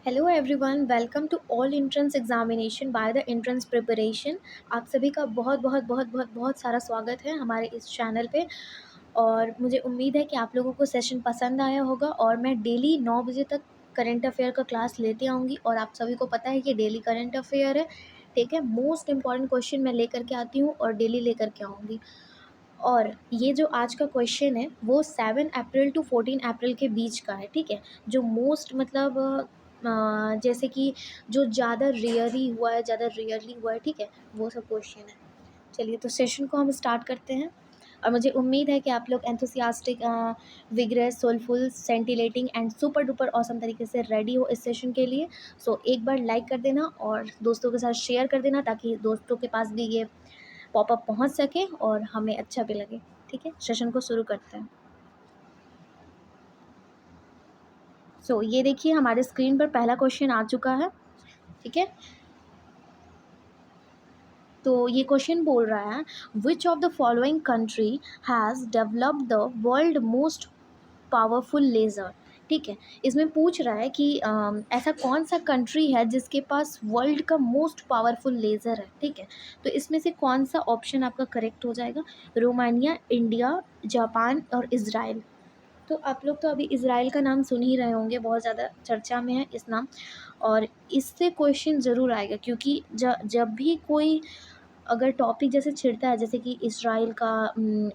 Hello everyone, welcome to all entrance examination by the entrance preparation. आप सभी का बहुत बहुत बहुत बहुत बहुत सारा स्वागत है हमारे इस चैनल पे। और मुझे उम्मीद है कि आप लोगों को सेशन पसंद आया होगा। और मैं डेली 9 बजे तक करंट अफेयर का क्लास लेते आऊँगी और आप सभी को पता है कि डेली करंट अफेयर है, ठीक है। मोस्ट इंपॉर्टेंट क्वेश्चन मैं लेकर के आती हूँ और डेली लेकर के आऊँगी। और ये जो आज का क्वेश्चन है वो 7 अप्रैल टू 14 अप्रैल के बीच का है, ठीक है। जो मोस्ट मतलब जैसे कि जो ज़्यादा रेयरली हुआ है, ठीक है, वो सब क्वेश्चन है। चलिए तो सेशन को हम स्टार्ट करते हैं। और मुझे उम्मीद है कि आप लोग enthusiastic, vigorous, soulful, scintillating and super duper awesome तरीके से रेडी हो इस सेशन के लिए। सो एक बार लाइक कर देना और दोस्तों के साथ शेयर कर देना ताकि दोस्तों के पास भी ये पॉपअप पहुंच सके और हमें अच्छा भी लगे, ठीक है। सेशन को शुरू करते हैं। सो ये देखिए हमारे स्क्रीन पर पहला क्वेश्चन आ चुका है, ठीक है। तो ये क्वेश्चन बोल रहा है, विच of the following country has developed the world most powerful laser, ठीक है। इसमें पूछ रहा है कि ऐसा कौन सा कंट्री है जिसके पास वर्ल्ड का मोस्ट पावरफुल लेज़र है, ठीक है। तो इसमें से कौन सा ऑप्शन आपका करेक्ट हो जाएगा? रोमानिया, इंडिया, जापान और इज़राइल। तो आप लोग तो अभी इज़राइल का नाम सुन ही रहे होंगे, बहुत ज़्यादा चर्चा में है इस नाम। और इससे क्वेश्चन ज़रूर आएगा क्योंकि जब भी कोई अगर टॉपिक जैसे छिड़ता है, जैसे कि इसराइल का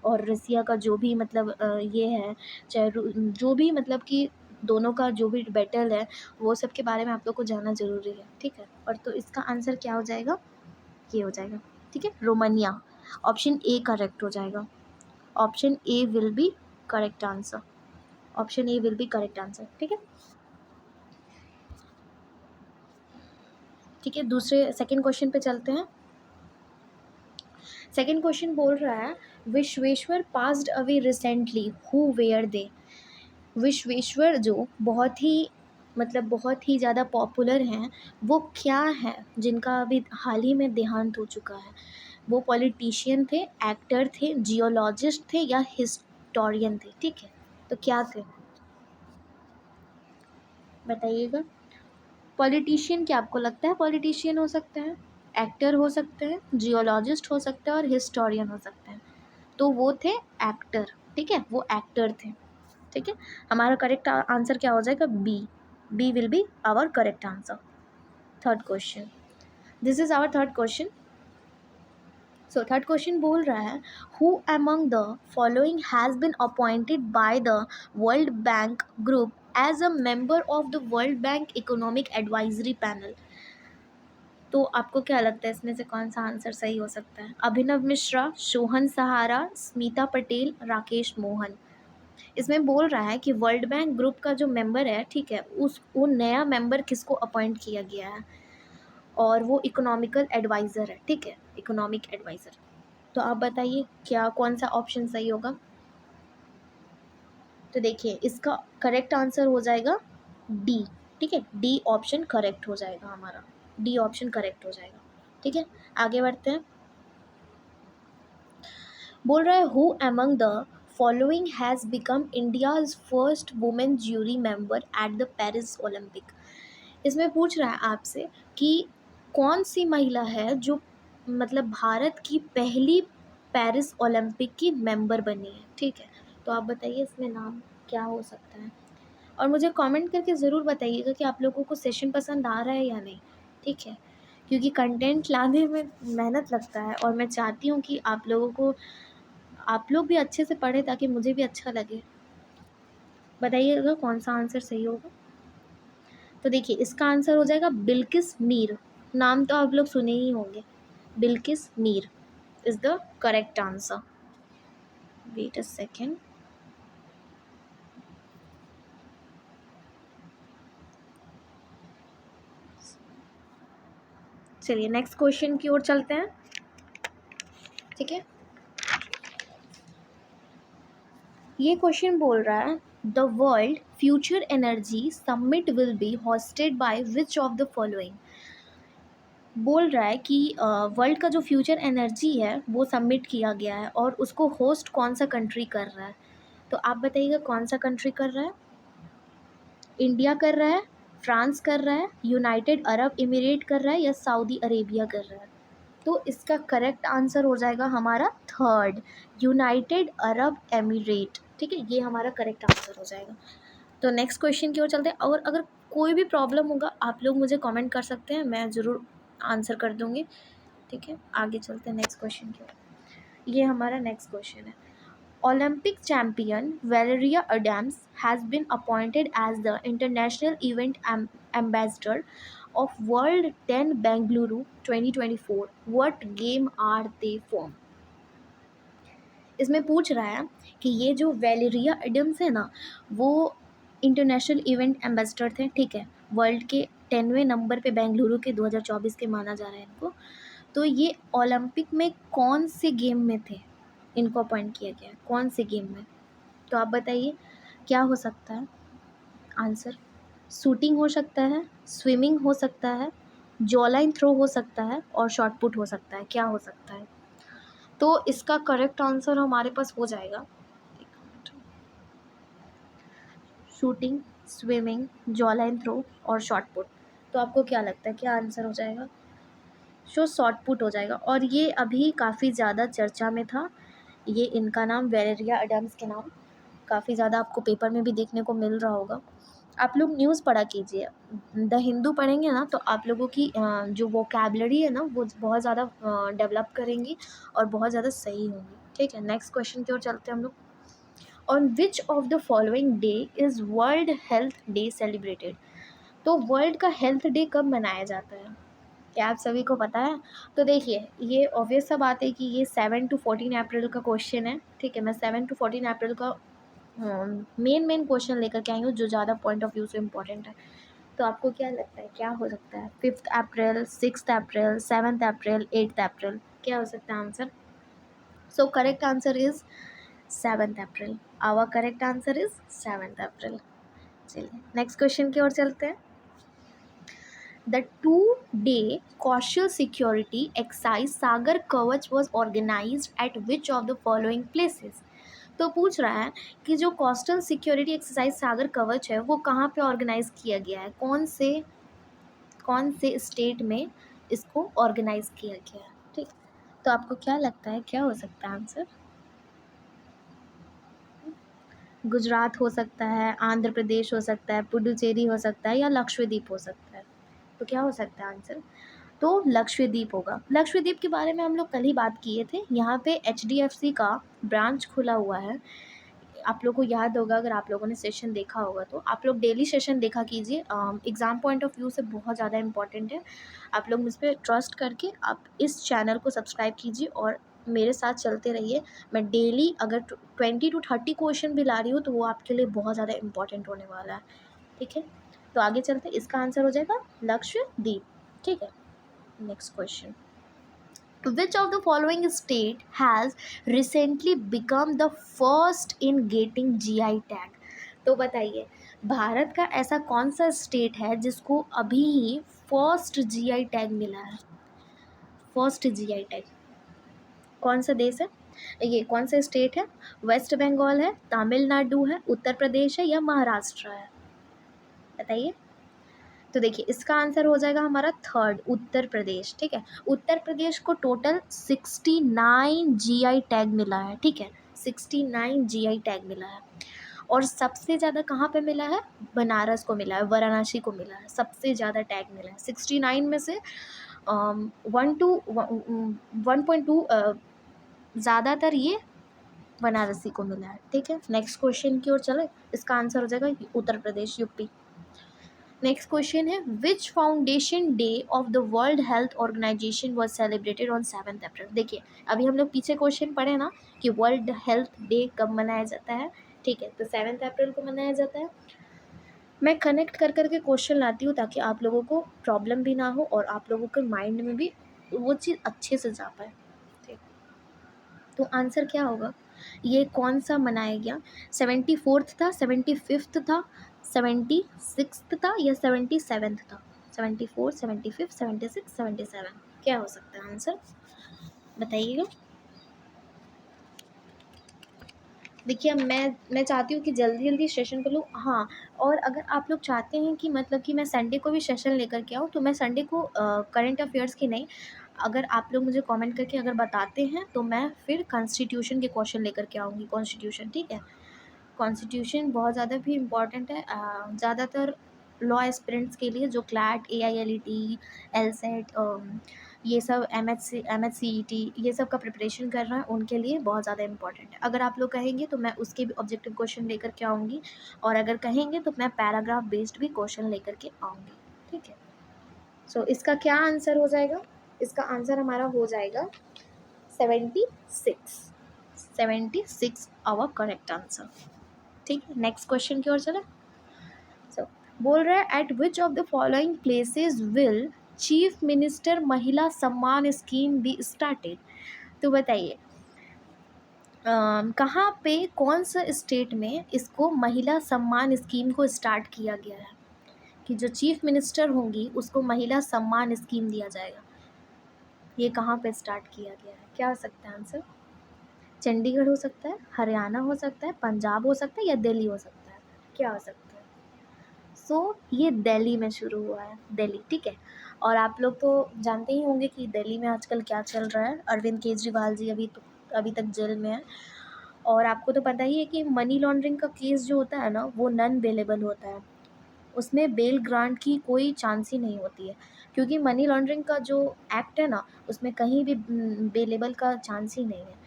और रसिया का जो भी मतलब ये है, चाहे जो भी मतलब कि दोनों का जो भी बैटल है, वो सब के बारे में आप लोग को जानना ज़रूरी है, ठीक है। और तो इसका आंसर क्या हो जाएगा? ये हो जाएगा, ठीक है, रोमानिया। ऑप्शन ए करेक्ट हो जाएगा। Option A will be correct answer. Option A will be correct answer, ठीक है। ठीक है, दूसरे सेकंड क्वेश्चन पे चलते हैं। सेकंड क्वेश्चन बोल रहा है, Vishweshwar passed away recently, who were they. Vishweshwar जो बहुत ही मतलब बहुत ही ज़्यादा पॉपुलर हैं, वो क्या है जिनका अभी हाल ही में देहांत हो चुका है? वो पॉलिटिशियन थे, एक्टर थे, जियोलॉजिस्ट थे या हिस्टोरियन थे, ठीक है। तो क्या थे बताइएगा। पॉलिटिशियन क्या आपको लगता है पॉलिटिशियन हो सकते हैं, एक्टर हो सकते हैं, जियोलॉजिस्ट हो सकते हैं और हिस्टोरियन हो सकते हैं? तो वो थे एक्टर, ठीक है, वो एक्टर थे, ठीक है। हमारा करेक्ट आंसर क्या हो जाएगा? B. B will be our correct answer. Third question, this is our third question. So third question बोल रहा है, who among the following has been appointed by the World Bank Group as a member of the World Bank economic advisory panel. तो आपको क्या लगता है इसमें से कौन सा आंसर सही हो सकता है? अभिनव मिश्रा, सोहन सहारा, स्मिता पटेल, राकेश मोहन। इसमें बोल रहा है कि वर्ल्ड बैंक ग्रुप का जो मेंबर है, ठीक है, उस वो नया मेंबर किसको अपॉइंट किया गया है और वो इकोनॉमिकल एडवाइज़र है, ठीक है, इकोनॉमिक एडवाइज़र। तो आप बताइए क्या कौन सा ऑप्शन सही होगा? तो देखिए इसका करेक्ट आंसर हो जाएगा डी, ठीक है। डी ऑप्शन करेक्ट हो जाएगा हमारा। डी ऑप्शन करेक्ट हो जाएगा, ठीक है। आगे बढ़ते हैं। बोल रहा है, who among the following has become India's first women jury member at the Paris Olympic. इसमें पूछ रहा है आपसे कि कौन सी महिला है जो मतलब भारत की पहली पेरिस ओलंपिक की मेंबर बनी है, ठीक है। तो आप बताइए इसमें नाम क्या हो सकता है? और मुझे कमेंट करके ज़रूर बताइएगा कि आप लोगों को सेशन पसंद आ रहा है या नहीं, ठीक है। क्योंकि कंटेंट लाने में मेहनत लगता है और मैं चाहती हूँ कि आप लोग भी अच्छे से पढ़ें ताकि मुझे भी अच्छा लगे। बताइएगा कौन सा आंसर सही होगा। तो देखिए इसका आंसर हो जाएगा बिल्किस मीर। नाम तो आप लोग सुने ही होंगे। Bilkis Mir is the correct answer. Wait a second. चलिए नेक्स्ट क्वेश्चन की ओर चलते हैं, ठीक है। ये क्वेश्चन बोल रहा है, the world future energy summit will be hosted by which of the following. बोल रहा है कि वर्ल्ड का जो फ्यूचर एनर्जी है वो सबमिट किया गया है और उसको होस्ट कौन सा कंट्री कर रहा है? तो आप बताइएगा कौन सा कंट्री कर रहा है? इंडिया कर रहा है, फ्रांस कर रहा है, यूनाइटेड अरब इमिरेट कर रहा है, या सऊदी अरेबिया कर रहा है? तो इसका करेक्ट आंसर हो जाएगा हमारा थर्ड, यूनाइटेड अरब एमिरेट। ठीक है, ये हमारा करेक्ट आंसर हो जाएगा। तो नेक्स्ट क्वेश्चन की ओर चलते हैं, और अगर कोई भी प्रॉब्लम होगा आप लोग मुझे कमेंट कर सकते हैं, मैं ज़रूर आंसर कर दूंगी। ठीक है, आगे चलते हैं नेक्स्ट क्वेश्चन की ओर। ये हमारा नेक्स्ट क्वेश्चन है, Olympic champion Valeria Adams has been appointed as the international event ambassador of World 10 Bengaluru 2024. What game are they from? इसमें पूछ रहा है कि ये जो वेलेरिया एडम्स है ना, वो इंटरनेशनल इवेंट एम्बेसडर थे। ठीक है, वर्ल्ड के 10वें नंबर पे बेंगलुरु के 2024 के माना जा रहा है इनको। तो ये ओलंपिक में कौन से गेम में थे, इनको अपॉइंट किया गया है कौन से गेम में? तो आप बताइए क्या हो सकता है आंसर? शूटिंग हो सकता है, स्विमिंग हो सकता है, जॉलाइन थ्रो हो सकता है, और शॉट पुट हो सकता है। क्या हो सकता है? तो इसका करेक्ट आंसर हमारे पास हो जाएगा शूटिंग, स्विमिंग, जॉलाइन थ्रो और शॉट पुट। तो आपको क्या लगता है क्या आंसर हो जाएगा? शॉट पुट हो जाएगा, और ये अभी काफ़ी ज़्यादा चर्चा में था। ये इनका नाम वेलेरिया एडम्स के नाम काफ़ी ज़्यादा आपको पेपर में भी देखने को मिल रहा होगा। आप लोग न्यूज़ पढ़ा कीजिए, द हिंदू पढ़ेंगे ना तो आप लोगों की जो वोकैबलरी है ना वो बहुत ज़्यादा डेवलप करेंगी और बहुत ज़्यादा सही होंगी। ठीक है, नेक्स्ट क्वेश्चन की ओर चलते हैं हम लोग। On which of the following day is world health day celebrated? तो वर्ल्ड का हेल्थ डे कब मनाया जाता है, क्या आप सभी को पता है? तो देखिए, ये ऑब्वियस सा बात है कि ये 7 to 14 अप्रैल का क्वेश्चन है। ठीक है, मैं 7 to 14 अप्रैल का मेन क्वेश्चन लेकर के आई हूँ जो ज़्यादा पॉइंट ऑफ व्यू से इम्पोर्टेंट है। तो आपको क्या लगता है क्या हो सकता है? 5th अप्रैल, 6th अप्रैल, 7th अप्रैल, 8th अप्रैल, क्या हो सकता है answer? So correct answer is 7th April. Our correct answer is 7th April. चलिए नेक्स्ट क्वेश्चन की ओर चलते हैं। The 2-day coastal security exercise सागर कवच was organized at which of the following places? तो पूछ रहा है कि जो कोस्टल सिक्योरिटी एक्सरसाइज सागर कवच है वो कहाँ पे ऑर्गेनाइज किया गया है, कौन से स्टेट में इसको ऑर्गेनाइज किया गया है? ठीक, तो आपको क्या लगता है क्या हो सकता है आंसर? गुजरात हो सकता है, आंध्र प्रदेश हो सकता है, पुडुचेरी हो सकता है, या लक्षद्वीप हो सकता है? तो क्या हो सकता है आंसर? तो लक्षद्वीप होगा। लक्षद्वीप के बारे में हम लोग कल ही बात किए थे। यहाँ पे HDFC का ब्रांच खुला हुआ है। आप लोग को याद होगा, अगर आप लोगों ने सेशन देखा होगा तो आप लोग डेली सेशन देखा कीजिए। एग्ज़ाम पॉइंट ऑफ व्यू से बहुत ज़्यादा इंपॉर्टेंट है। आप लोग मुझ पर ट्रस्ट करके आप इस चैनल को सब्सक्राइब कीजिए और मेरे साथ चलते रहिए। मैं डेली अगर 20 to 30 क्वेश्चन भी ला रही हूँ तो वो आपके लिए बहुत ज़्यादा इंपॉर्टेंट होने वाला है। ठीक है, तो आगे चलते, इसका आंसर हो जाएगा लक्षद्वीप। ठीक है, next question. Which of the following state has recently become the first in getting GI tag? तो बताइए भारत का ऐसा कौन सा स्टेट है जिसको अभी ही फर्स्ट GI टैग मिला है? फर्स्ट GI टैग कौन सा देश है, ये कौन सा स्टेट है? वेस्ट बंगाल है, तमिलनाडु है, उत्तर प्रदेश है, या महाराष्ट्र है? बताइए। तो देखिए इसका आंसर हो जाएगा हमारा थर्ड, उत्तर प्रदेश। ठीक है, उत्तर प्रदेश को टोटल 69 GI टैग मिला है। ठीक है, 69 GI टैग मिला है, और सबसे ज़्यादा कहाँ पे मिला है? बनारस को मिला है, वाराणसी को मिला है, सबसे ज़्यादा टैग मिला है 69 में से। 1.2 ज़्यादातर ये बनारसी को मिला है। ठीक है, नेक्स्ट क्वेश्चन की ओर चले, इसका आंसर हो जाएगा Uttar Pradesh, UP. Next question है, which foundation day of the world health organization was celebrated on 7th April? देखिए अभी हम लोग पीछे क्वेश्चन पढ़े ना कि वर्ल्ड हेल्थ डे कब मनाया जाता है। ठीक है, तो 7th अप्रैल को मनाया जाता है। मैं कनेक्ट कर करके क्वेश्चन लाती हूँ ताकि आप लोगों को प्रॉब्लम भी ना हो और आप लोगों के माइंड में भी वो चीज़ अच्छे से जा पाए। ठीक, तो आंसर क्या होगा? ये कौन सा मनाया गया? 74th था, 75th था, 76th था, या 77th था? 74, 75, 76, 77, क्या हो सकता है आंसर? बताइएगा। देखिए मैं चाहती हूँ कि जल्दी जल्दी सेशन कर लूँ। हाँ, और अगर आप लोग चाहते हैं कि मतलब कि मैं संडे को भी सेशन लेकर के आऊँ, तो मैं संडे को करंट अफेयर्स की नहीं, अगर आप लोग मुझे कमेंट करके अगर बताते हैं तो मैं फिर कॉन्स्टिट्यूशन के क्वेश्चन लेकर के आऊँगी। कॉन्स्टिट्यूशन, ठीक है। कॉन्स्टिट्यूशन बहुत ज़्यादा भी इम्पॉर्टेंट है, ज़्यादातर लॉ एस्पिरेंट्स के लिए जो क्लैट, AILET, LSAT, ये सब MHCET ये सब का प्रिपरेशन कर रहे हैं, उनके लिए बहुत ज़्यादा इम्पॉर्टेंट है। अगर आप लोग कहेंगे तो मैं उसके भी ऑब्जेक्टिव क्वेश्चन लेकर के आऊँगी, और अगर कहेंगे तो मैं पैराग्राफ बेस्ड भी क्वेश्चन लेकर के आऊँगी, ठीक है। सो इसका क्या आंसर हो जाएगा? इसका आंसर हमारा हो जाएगा 76। 76 आवर करेक्ट आंसर, ठीक है। नेक्स्ट क्वेश्चन की ओर चले। सो बोल रहा है eight which of the following places will chief minister महिला सम्मान स्कीम बी स्टार्टेड। तो बताइए कहाँ पे, कौन सा स्टेट में इसको महिला सम्मान स्कीम को स्टार्ट किया गया है, कि जो चीफ मिनिस्टर होंगी उसको महिला सम्मान स्कीम दिया जाएगा। ये कहाँ पे स्टार्ट किया गया है? क्या हो सकता है आंसर? चंडीगढ़ हो सकता है, हरियाणा हो सकता है, पंजाब हो सकता है, या दिल्ली हो सकता है। क्या हो सकता है? ये दिल्ली में शुरू हुआ है, दिल्ली, ठीक है। और आप लोग तो जानते ही होंगे कि दिल्ली में आजकल क्या चल रहा है। अरविंद केजरीवाल जी अभी तक जेल में है। और आपको तो पता ही है कि मनी लॉन्ड्रिंग का केस जो होता है ना, वो नॉन बेलेबल होता है, उसमें बेल ग्रांट की कोई चांस ही नहीं होती है, क्योंकि मनी लॉन्ड्रिंग का जो एक्ट है ना, उसमें कहीं भी बेलेबल का चांस ही नहीं है।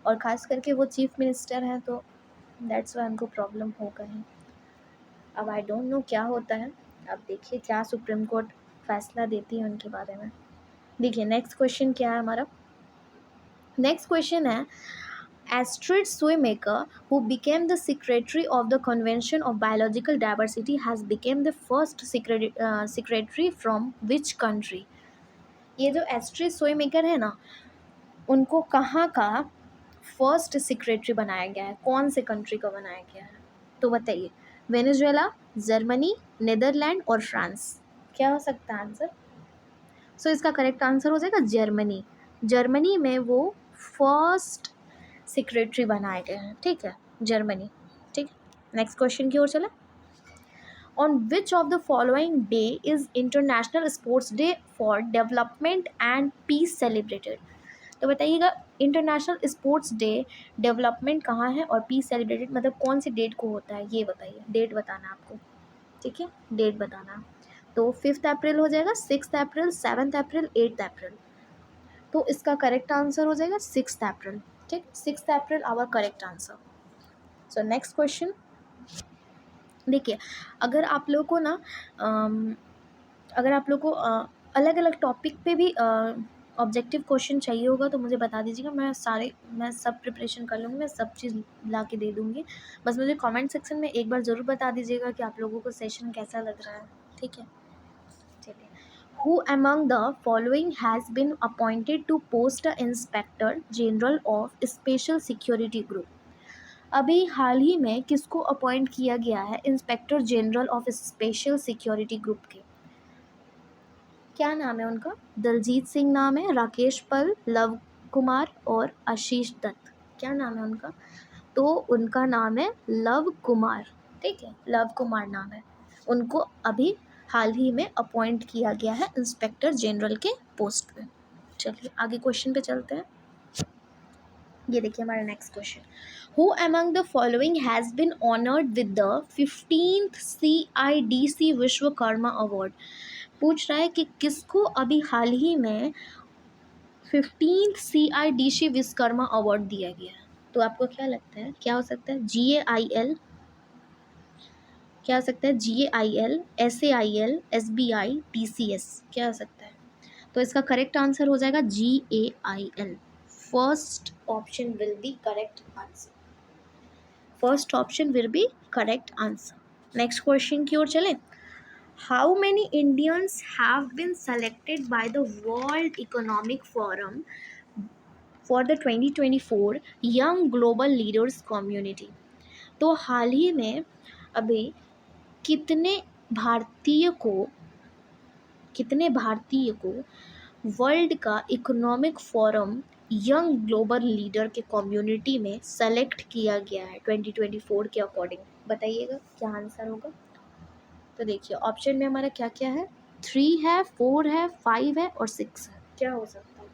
और ख़ास करके वो चीफ मिनिस्टर हैं, तो दैट्स वाई उनको प्रॉब्लम होगा ही। अब आई डोंट नो क्या होता है, अब देखिए क्या सुप्रीम कोर्ट फैसला देती है उनके बारे में। देखिए नेक्स्ट क्वेश्चन क्या है हमारा। नेक्स्ट क्वेश्चन है Astrid Shoemaker, who became the secretary of the Convention of Biological Diversity, has become the first secretary from which country? ये जो एस्ट्रिड सोएमेकर है ना, उनको कहाँ का फर्स्ट सेक्रेटरी बनाया गया है, कौन से कंट्री का बनाया गया है? तो बताइए, वेनेजुएला, जर्मनी, नीदरलैंड और फ्रांस। क्या हो सकता है आंसर? इसका करेक्ट आंसर हो जाएगा जर्मनी। जर्मनी में वो फर्स्ट सेक्रेटरी बनाए गए हैं, ठीक है, जर्मनी, ठीक। नेक्स्ट क्वेश्चन की ओर चले। On which of the following day is international sports day for development and peace celebrated. तो बताइएगा इंटरनेशनल स्पोर्ट्स डे डेवलपमेंट कहाँ है और पीस सेलिब्रेटेड मतलब कौन सी डेट को होता है, ये बताइए। डेट बताना आपको, ठीक है, डेट बताना। तो 5 अप्रैल हो जाएगा, 6 अप्रैल, 7 अप्रैल, 8 अप्रैल। तो इसका करेक्ट आंसर हो जाएगा 6 अप्रैल, ठीक। 6 April our correct answer. So next question देखिए, अगर आप लोग को ना अगर आप लोग को अलग अलग टॉपिक पे भी ऑब्जेक्टिव क्वेश्चन चाहिए होगा तो मुझे बता दीजिएगा, मैं सब प्रिपरेशन कर लूँगी, मैं सब चीज़ ला के दे दूँगी। बस मुझे कमेंट सेक्शन में एक बार ज़रूर बता दीजिएगा कि आप लोगों को सेशन कैसा लग रहा है, ठीक है। चलिए, Who among the following has been appointed to post a Inspector General of Special Security Group? अभी हाल ही में किसको अपॉइंट किया गया है inspector general of special security group के? क्या नाम है उनका? दलजीत सिंह नाम है, राकेश पल, लव कुमार और आशीष दत्त। क्या नाम है उनका? तो उनका नाम है लव कुमार, ठीक है, लव कुमार नाम है। उनको अभी हाल ही में अपॉइंट किया गया है इंस्पेक्टर जनरल के पोस्ट पे। चलिए आगे क्वेश्चन पे चलते हैं। ये देखिए हमारा next question, who among the following has been honoured with the 15th CIDC Vishwakarma award. पूछ रहा है कि किसको अभी हाल ही में 15th CIDC विश्वकर्मा अवार्ड दिया गया है। तो आपको क्या लगता है क्या हो सकता है? GAIL, क्या हो सकता है? GAIL, SAIL, SBI, TCS, क्या हो सकता है? तो इसका करेक्ट आंसर हो जाएगा GAIL। First option will be correct answer. First option will be correct answer. Next question की ओर चले। How many Indians have been selected by the World Economic Forum for the 2024 young global leaders community. तो हाल ही में अभी कितने भारतीय को वर्ल्ड का economic forum young global leader के कम्युनिटी में सेलेक्ट किया गया है 2024 के अकॉर्डिंग? बताइएगा क्या आंसर होगा। तो देखिए ऑप्शन में हमारा क्या क्या है, 3 है, 4 है, 5 है और 6 है। क्या हो सकता है?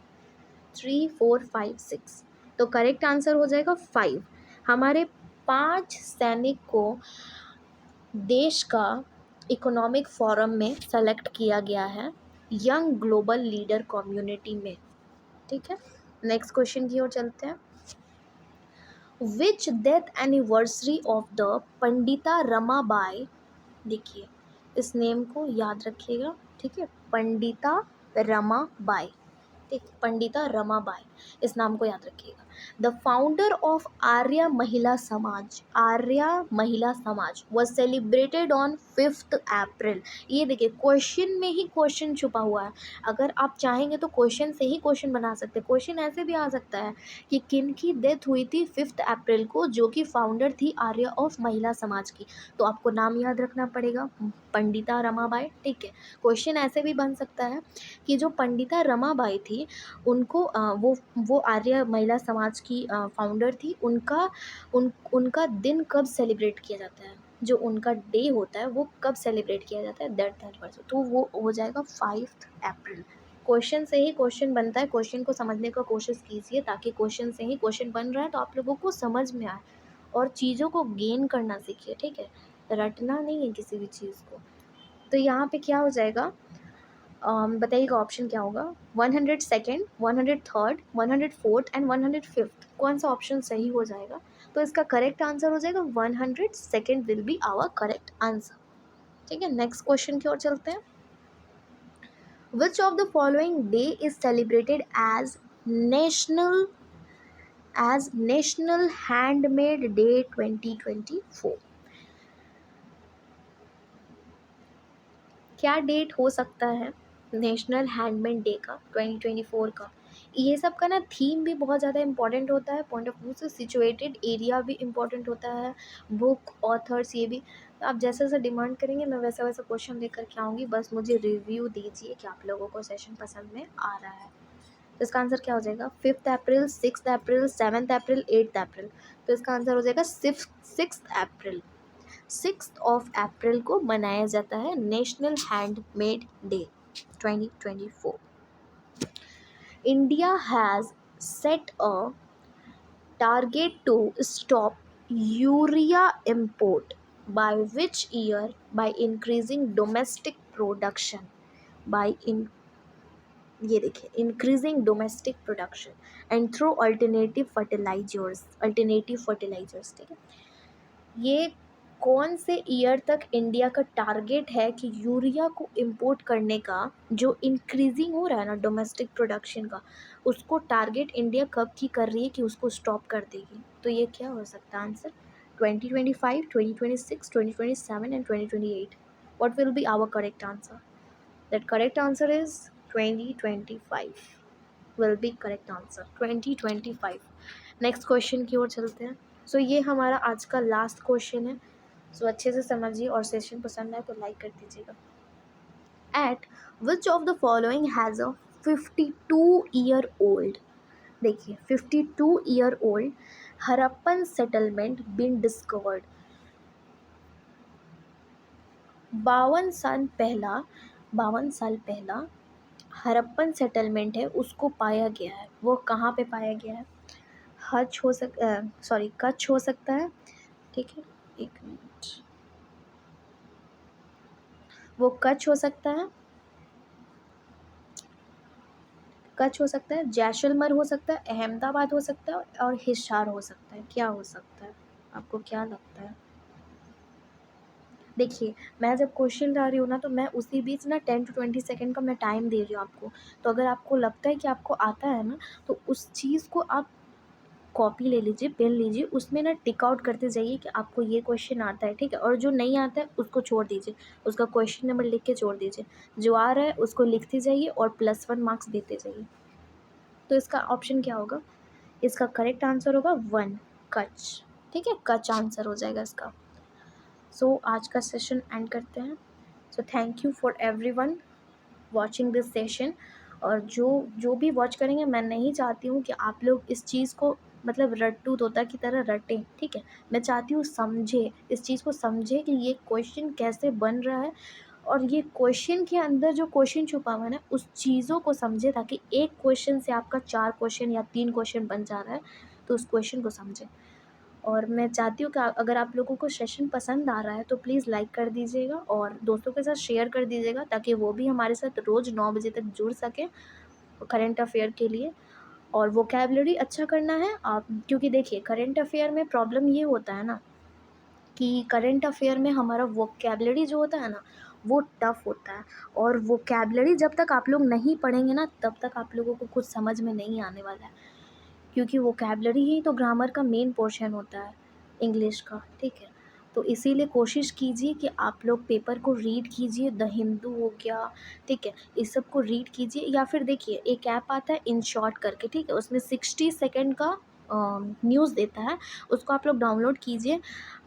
3, 4, 5, 6। तो करेक्ट आंसर हो जाएगा 5। हमारे 5 सैनिक को देश का इकोनॉमिक फोरम में सेलेक्ट किया गया है यंग ग्लोबल लीडर कम्युनिटी में। ठीक है, नेक्स्ट क्वेश्चन की ओर चलते हैं। विच death anniversary of the Pandita Ramabai, देखिए इस नेम को याद रखिएगा, ठीक है, पंडिता रमाबाई, ठीक, पंडिता रमाबाई, इस नाम को याद रखिएगा। द फाउंडर ऑफ आर्य महिला समाज, आर्य महिला समाज वॉज सेलिब्रेटेड ऑन 5 अप्रैल। ये देखिए क्वेश्चन में ही क्वेश्चन छुपा हुआ है, अगर आप चाहेंगे तो क्वेश्चन से ही क्वेश्चन बना सकते हैं। क्वेश्चन ऐसे भी आ सकता है कि किन की डेथ हुई थी 5 अप्रैल को, जो कि फाउंडर थी आर्य ऑफ महिला समाज की, तो आपको नाम याद रखना पड़ेगा पंडिता रमाबाई। ठीक है, क्वेश्चन ऐसे भी बन सकता है कि जो पंडिता रमाबाई थी उनको वो आर्य महिला समाज की फाउंडर थी, उनका दिन कब सेलिब्रेट किया जाता है, जो उनका डे होता है वो कब सेलिब्रेट किया जाता है, दैट एनिवर्सरी, तो वो हो जाएगा 5 अप्रैल। क्वेश्चन से ही क्वेश्चन बनता है, क्वेश्चन को समझने का कोशिश कीजिए ताकि क्वेश्चन से ही क्वेश्चन बन रहा है तो आप लोगों को समझ में आए और चीज़ों को गेन करना सीखिए। ठीक है, रटना नहीं है किसी भी चीज़ को। तो यहाँ पे क्या हो जाएगा, बताइएगा ऑप्शन क्या होगा। 102nd, 103rd, 104th and 105th, कौन सा ऑप्शन सही हो जाएगा? तो इसका करेक्ट आंसर हो जाएगा 102nd will be our correct answer. ठीक है, नेक्स्ट क्वेश्चन की ओर चलते हैं। Which of the following day is celebrated as national handmade day 2024? क्या डेट हो सकता है नेशनल हैंडमेड डे का 2024 का? ये सब का ना थीम भी बहुत ज़्यादा इंपॉर्टेंट होता है, पॉइंट ऑफ व्यू से सिचुएटेड एरिया भी इंपॉर्टेंट होता है, बुक ऑथर्स ये भी। आप जैसे जैसे डिमांड करेंगे मैं वैसा वैसा क्वेश्चन लेकर के आऊँगी, बस मुझे रिव्यू दीजिए कि आप लोगों को सेशन पसंद में आ रहा है। तो इसका आंसर क्या हो जाएगा, 5 अप्रैल, 6 अप्रैल, 7 अप्रैल, 8 अप्रैल। तो इसका आंसर हो जाएगा 6 अप्रैल। 6 अप्रैल को मनाया जाता है national handmade day 2024। India has set a target to stop urea import by which year, by increasing domestic production, by in ये देखिए increasing domestic production and through alternative fertilisers. ठीक है, ये कौन से ईयर तक इंडिया का टारगेट है कि यूरिया को इंपोर्ट करने का, जो इंक्रीजिंग हो रहा है ना डोमेस्टिक प्रोडक्शन का, उसको टारगेट इंडिया कब की कर रही है कि उसको स्टॉप कर देगी? तो ये क्या हो सकता है answer, 2025, 2026, 2027 and 2028। What will be our correct answer? That correct answer is 2025 will be correct answer, 2025। Next question की ओर चलते हैं। सो ये हमारा आज का लास्ट क्वेश्चन है, सो अच्छे से समझिए और सेशन पसंद आए तो लाइक कर दीजिएगा। Eight which of the following has a 52-year-old, देखिए 52-year-old Harappan settlement been discovered? 52 साल पहला हरप्पन सेटलमेंट है उसको पाया गया है, वो कहाँ पे पाया गया है? कच्छ हो सकता है, ठीक है, एक मिनट, वो कच्छ हो सकता है, कच्छ हो सकता है, जैसलमेर हो सकता है, अहमदाबाद हो सकता है और हिसार हो सकता है। क्या हो सकता है, आपको क्या लगता है? देखिए मैं जब क्वेश्चन ला रही हूँ ना तो मैं उसी बीच ना 10 to 20 सेकेंड का मैं टाइम दे रही हूँ आपको। तो अगर आपको लगता है कि आपको आता है ना तो उस चीज़ को आप कॉपी ले लीजिए, पेन लीजिए, उसमें ना टिक आउट करते जाइए कि आपको ये क्वेश्चन आता है, ठीक है, और जो नहीं आता है उसको छोड़ दीजिए, उसका क्वेश्चन नंबर लिख के छोड़ दीजिए, जो आ रहा है उसको लिखते जाइए और +1 मार्क्स देते जाइए। तो इसका ऑप्शन क्या होगा, इसका करेक्ट आंसर होगा 1, कच्छ। ठीक है, कच्छ आंसर हो जाएगा इसका। सो आज का सेशन एंड करते हैं। So thank you for everyone watching this session. और जो जो भी वॉच करेंगे, मैं नहीं चाहती हूँ कि आप लोग इस चीज़ को मतलब रट्टू तोता की तरह रटें, ठीक है? मैं चाहती हूँ समझे, इस चीज़ को समझे कि ये क्वेश्चन कैसे बन रहा है, और ये क्वेश्चन के अंदर जो क्वेश्चन छुपा हुआ है ना, उस चीज़ों को समझे, ताकि एक क्वेश्चन से आपका 4 क्वेश्चन या 3 क्वेश्चन बन जा रहा है, तो उस क्वेश्चन को समझें। और मैं चाहती हूँ कि अगर आप लोगों को सेशन पसंद आ रहा है तो प्लीज़ लाइक कर दीजिएगा और दोस्तों के साथ शेयर कर दीजिएगा, ताकि वो भी हमारे साथ रोज़ 9 बजे तक जुड़ सकें करंट अफेयर के लिए। और वोकैबुलरी अच्छा करना है आप, क्योंकि देखिए करंट अफेयर में प्रॉब्लम ये होता है ना कि करंट अफेयर में हमारा वोकैबुलरी जो होता है ना, वो टफ़ होता है। और वोकैबुलरी जब तक आप लोग नहीं पढ़ेंगे ना, तब तक आप लोगों को कुछ समझ में नहीं आने वाला है, क्योंकि वोकैबुलरी ही तो ग्रामर का मेन पोर्शन होता है इंग्लिश का, ठीक है? तो इसीलिए कोशिश कीजिए कि आप लोग पेपर को रीड कीजिए, द हिंदू हो गया, ठीक है? इस सब को रीड कीजिए, या फिर देखिए एक ऐप आता है इन शॉर्ट करके, ठीक है? उसमें 60 सेकंड का न्यूज़ देता है, उसको आप लोग डाउनलोड कीजिए,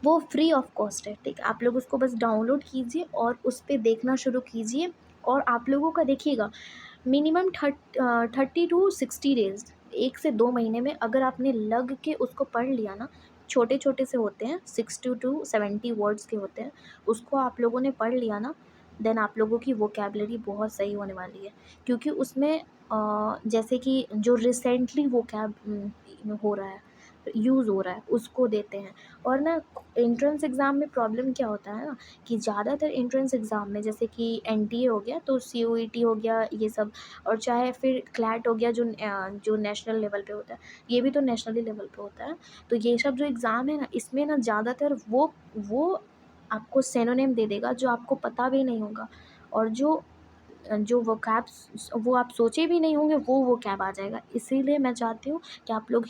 वो फ्री ऑफ कॉस्ट है, ठीक है? आप लोग उसको बस डाउनलोड कीजिए और उस पे देखना शुरू कीजिए। और आप लोगों का देखिएगा मिनिमम 30 टू 60 डेज़, 1 से 2 महीने में अगर आपने लग के उसको पढ़ लिया ना, छोटे-छोटे से होते हैं, 60 टू 70 वर्ड्स के होते हैं, उसको आप लोगों ने पढ़ लिया ना, देन आप लोगों की वोकैबुलरी बहुत सही होने वाली है। क्योंकि उसमें जैसे कि जो रिसेंटली हो रहा है, यूज़ हो रहा है, उसको देते हैं। और ना एंट्रेंस एग्ज़ाम में प्रॉब्लम क्या होता है ना, कि ज़्यादातर एंट्रेंस एग्ज़ाम में जैसे कि एनटीए हो गया, तो सीयूईटी हो गया, ये सब, और चाहे फिर क्लैट हो गया, जो नेशनल लेवल पे होता है, ये भी तो नेशनली लेवल पे होता है। तो ये सब जो एग्ज़ाम है ना, इसमें ना ज़्यादातर वो आपको सिनोनिम दे देगा जो आपको पता भी नहीं होगा, और जो वोकैब्स वो आप सोचे भी नहीं होंगे, वो वोकैब आ जाएगा। इसीलिए मैं चाहती हूँ कि आप लोग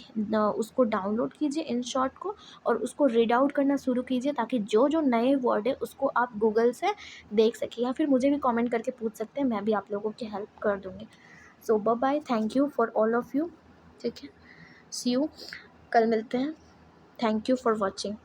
उसको डाउनलोड कीजिए इन शॉर्ट को, और उसको रीड आउट करना शुरू कीजिए, ताकि जो नए वर्ड है उसको आप गूगल से देख सकें, या फिर मुझे भी कमेंट करके पूछ सकते हैं, मैं भी आप लोगों की हेल्प कर दूँगी। So bye, thank you for all of you, ठीक है? सी यू, कल मिलते हैं। Thank you for watching.